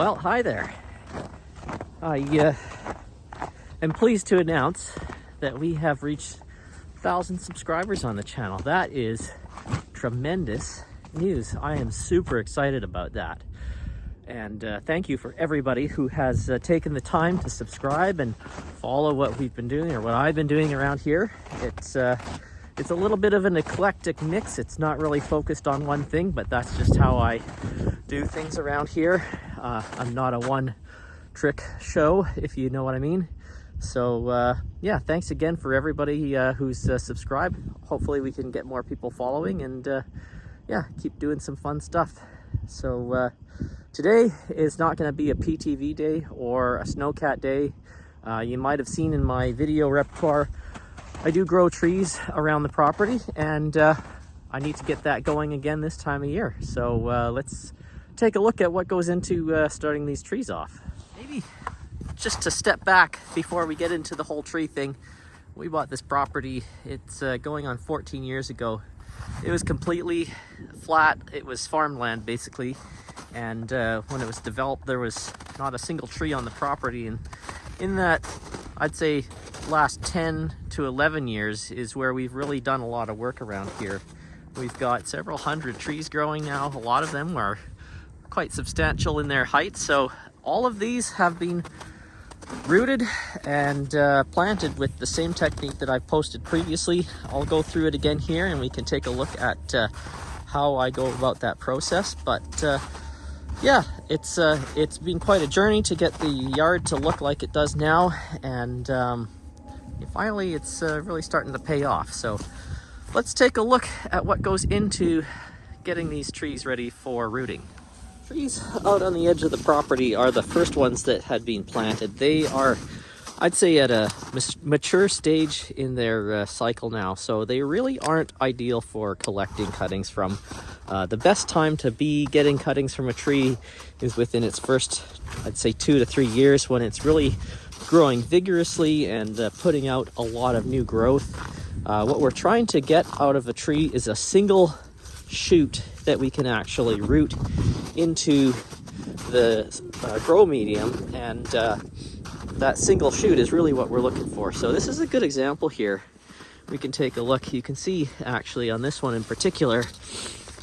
Well, hi there. I am pleased to announce that we have reached 1,000 subscribers on the channel. That is tremendous news. I am super excited about that. And thank you for everybody who has taken the time to subscribe and follow what we've been doing, or what I've been doing around here. It's a little bit of an eclectic mix. It's not really focused on one thing, but that's just how I do things around here. I'm not a one-trick show, if you know what I mean. So yeah, thanks again for everybody who's subscribed. Hopefully we can get more people following and yeah, keep doing some fun stuff. So today is not going to be a PTV day or a snowcat day. You might have seen in my video repertoire, I do grow trees around the property, and I need to get that going again this time of year. So let's take a look at what goes into starting these trees off. Maybe just to step back before we get into the whole tree thing. We bought this property, it's going on 14 years ago. It was completely flat. It was farmland basically. And when it was developed, there was not a single tree on the property. And in that, I'd say last 10 to 11 years is where we've really done a lot of work around here. We've got several hundred trees growing now. A lot of them are quite substantial in their height. So all of these have been rooted and planted with the same technique that I've posted previously. I'll go through it again here and we can take a look at how I go about that process. But yeah, it's been quite a journey to get the yard to look like it does now, and finally it's really starting to pay off. So let's take a look at what goes into getting these trees ready for rooting. Trees out on the edge of the property are the first ones that had been planted. They are, I'd say, at a mature stage in their cycle now, so they really aren't ideal for collecting cuttings from. The best time to be getting cuttings from a tree is within its first, I'd say, 2 to 3 years, when it's really growing vigorously and putting out a lot of new growth. What we're trying to get out of a tree is a single shoot that we can actually root into the grow medium, and that single shoot is really what we're looking for. So this is a good example here. We can take a look. You can see actually on this one in particular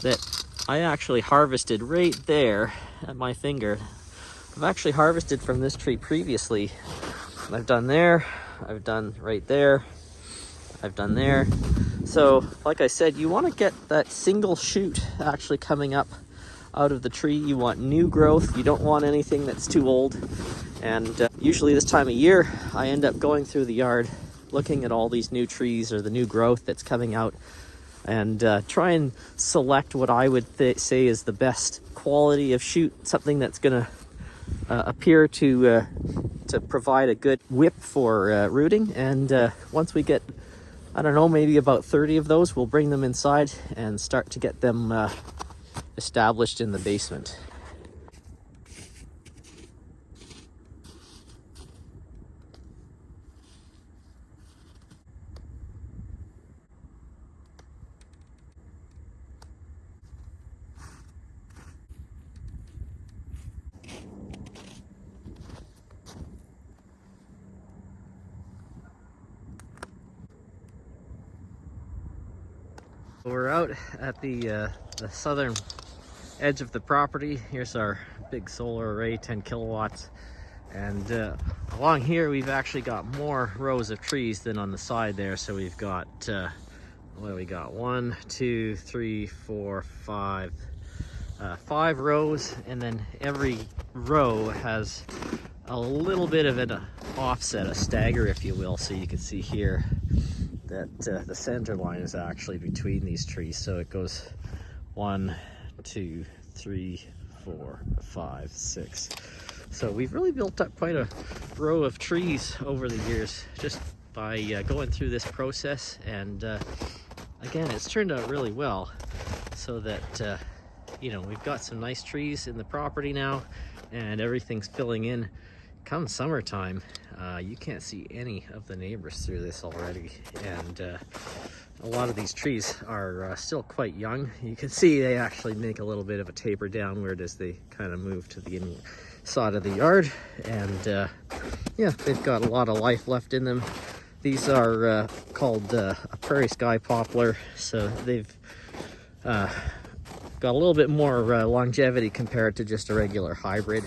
that I actually harvested right there at my finger. I've actually harvested from this tree previously. I've done there, I've done right there, I've done there. So like I said, you want to get that single shoot actually coming up out of the tree. You want new growth. You don't want anything that's too old. And usually this time of year, I end up going through the yard, looking at all these new trees or the new growth that's coming out, and try and select what I would say is the best quality of shoot, something that's going to appear to provide a good whip for rooting. And once we get, I don't know, maybe about 30 of those, we'll bring them inside and start to get them established in the basement. We're out at the southern edge of the property. Here's our big solar array, 10 kilowatts. And along here, we've actually got more rows of trees than on the side there. So we've got, what do we got? 1, 2, 3, 4, 5. 5 rows, and then every row has a little bit of an offset, a stagger, if you will. So you can see here that the center line is actually between these trees. So it goes 1, 2, 3, 4, 5, 6. So we've really built up quite a row of trees over the years just by going through this process. And again, it's turned out really well, so that you know, we've got some nice trees in the property now, and everything's filling in. Come summertime, you can't see any of the neighbors through this already, and a lot of these trees are still quite young. You can see they actually make a little bit of a taper downward as they kind of move to the side of the yard, and yeah, they've got a lot of life left in them. These are called a Prairie Sky Poplar, so they've got a little bit more longevity compared to just a regular hybrid.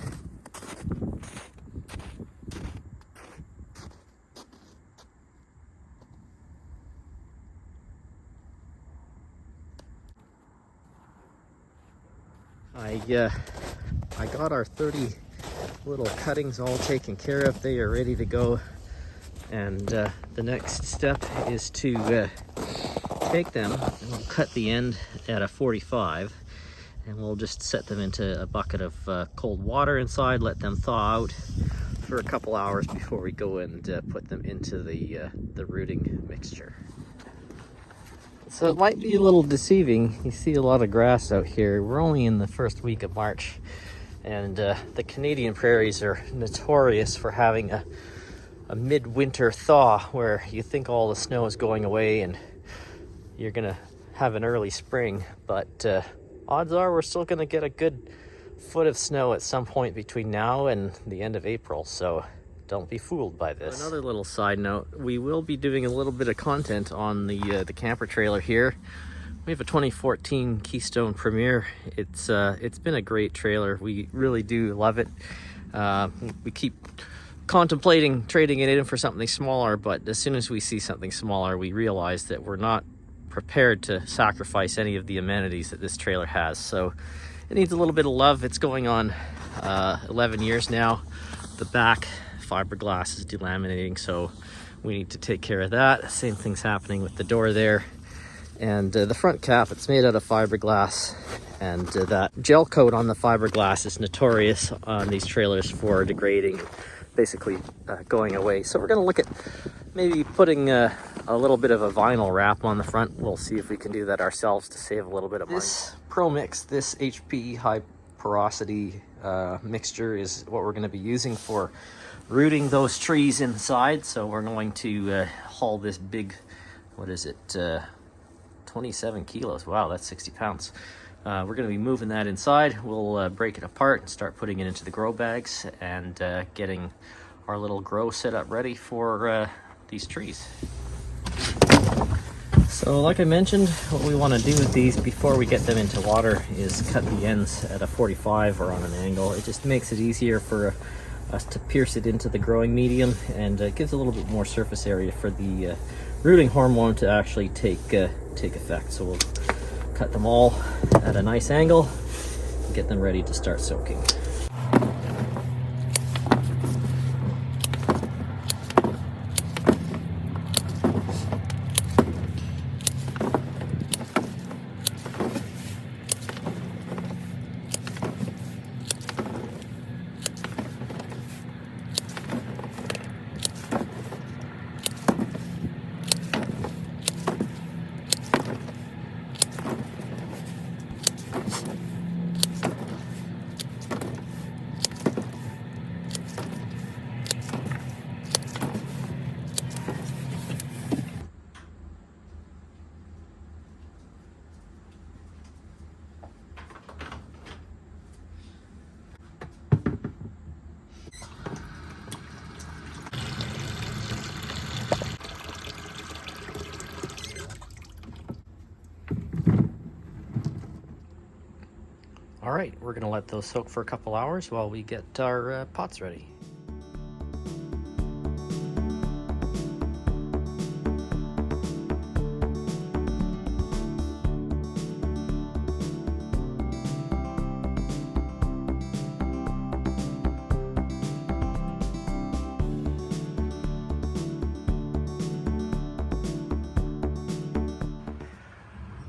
I got our 30 little cuttings all taken care of. They are ready to go, and the next step is to take them and we'll cut the end at a 45, and we'll just set them into a bucket of cold water inside, let them thaw out for a couple hours before we go and put them into the rooting mixture. So it might be a little deceiving. You see a lot of grass out here. We're only in the first week of March, and the Canadian prairies are notorious for having a midwinter thaw where you think all the snow is going away and you're gonna have an early spring, but odds are we're still gonna get a good foot of snow at some point between now and the end of April, so don't be fooled by this. Another little side note, we will be doing a little bit of content on the camper trailer here. We have a 2014 Keystone Premier. It's been a great trailer. We really do love it. We keep contemplating trading it in for something smaller, but as soon as we see something smaller, we realize that we're not prepared to sacrifice any of the amenities that this trailer has. So it needs a little bit of love. It's going on 11 years now. The back fiberglass is delaminating, so we need to take care of that. Same thing's happening with the door there. And the front cap, it's made out of fiberglass, and that gel coat on the fiberglass is notorious on these trailers for degrading, basically going away. So we're going to look at maybe putting a little bit of a vinyl wrap on the front. We'll see if we can do that ourselves to save a little bit of money. This ProMix, this HP high porosity mixture is what we're going to be using for rooting those trees inside. So we're going to haul this big, what is it, 27 kilos. Wow, that's 60 pounds. We're going to be moving that inside. We'll break it apart and start putting it into the grow bags and getting our little grow set up ready for these trees. So like I mentioned, what we want to do with these before we get them into water is cut the ends at a 45 or on an angle. It just makes it easier for us to pierce it into the growing medium, and gives a little bit more surface area for the rooting hormone to actually take effect. So we'll cut them all at a nice angle and get them ready to start soaking. All right, we're gonna let those soak for a couple hours while we get our pots ready.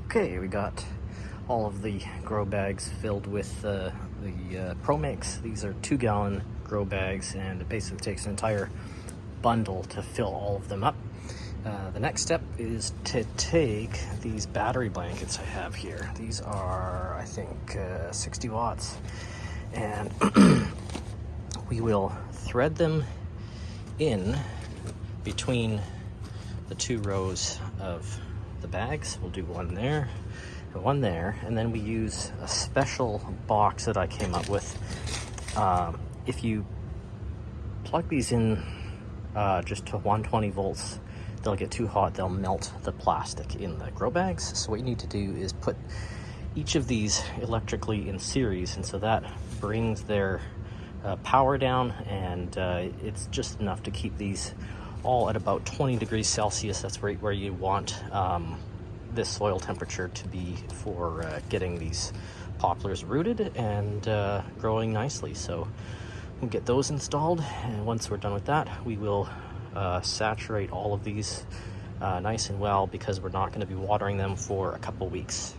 Okay, we got all of the grow bags filled with the ProMix. These are 2-gallon grow bags, and it basically takes an entire bundle to fill all of them up. The next step is to take these battery blankets I have here. These are, I think, 60 watts. And we will thread them in between the 2 rows of the bags. We'll do one there, one there, and then we use a special box that I came up with if you plug these in just to 120 volts, they'll get too hot, they'll melt the plastic in the grow bags. So what you need to do is put each of these electrically in series, and so that brings their power down, and it's just enough to keep these all at about 20 degrees Celsius. That's right where you want this soil temperature to be for getting these poplars rooted and growing nicely. So we'll get those installed, and once we're done with that, we will saturate all of these nice and well, because we're not going to be watering them for a couple weeks.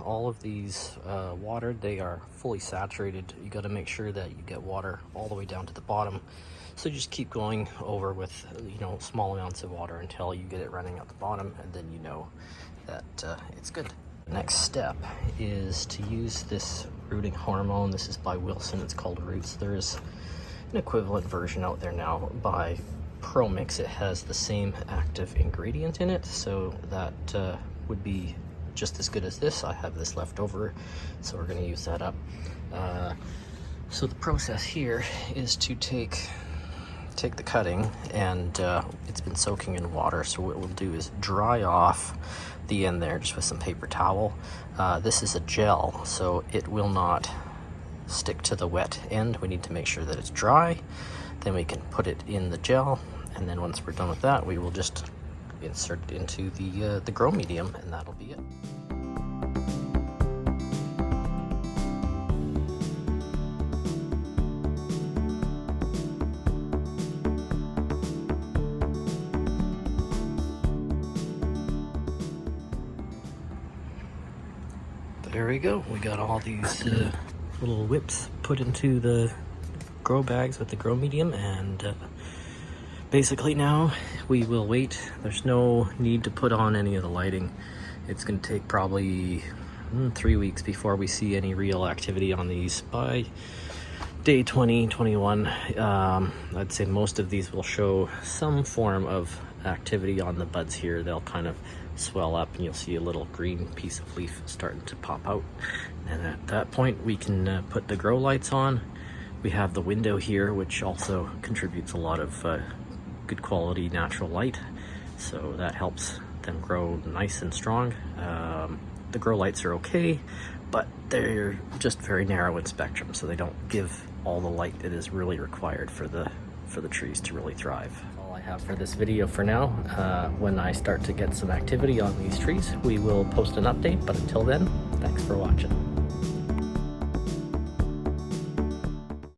All of these watered, they are fully saturated. You got to make sure that you get water all the way down to the bottom, so just keep going over with small amounts of water until you get it running at the bottom, and then you know that it's good. The next step is to use this rooting hormone. This is by Wilson, it's called Roots. There's an equivalent version out there now by ProMix. It has the same active ingredient in it, so that would be just as good as this. I have this left over, so we're going to use that up. So the process here is to take the cutting, and it's been soaking in water, so what we'll do is dry off the end there just with some paper towel. This is a gel, so it will not stick to the wet end. We need to make sure that it's dry, then we can put it in the gel, and then once we're done with that, we will just insert it into the grow medium, and that'll be it. There we go. We got all these little whips put into the grow bags with the grow medium, and basically now we will wait. There's no need to put on any of the lighting. It's going to take probably 3 weeks before we see any real activity on these. By day 20, 21, I'd say most of these will show some form of activity on the buds here. They'll kind of swell up, and you'll see a little green piece of leaf starting to pop out. And at that point, we can put the grow lights on. We have the window here, which also contributes a lot of good quality natural light, so that helps them grow nice and strong. The grow lights are okay, but they're just very narrow in spectrum, so they don't give all the light that is really required for the trees to really thrive. That's all I have for this video for now. When I start to get some activity on these trees, we will post an update, but until then, thanks for watching.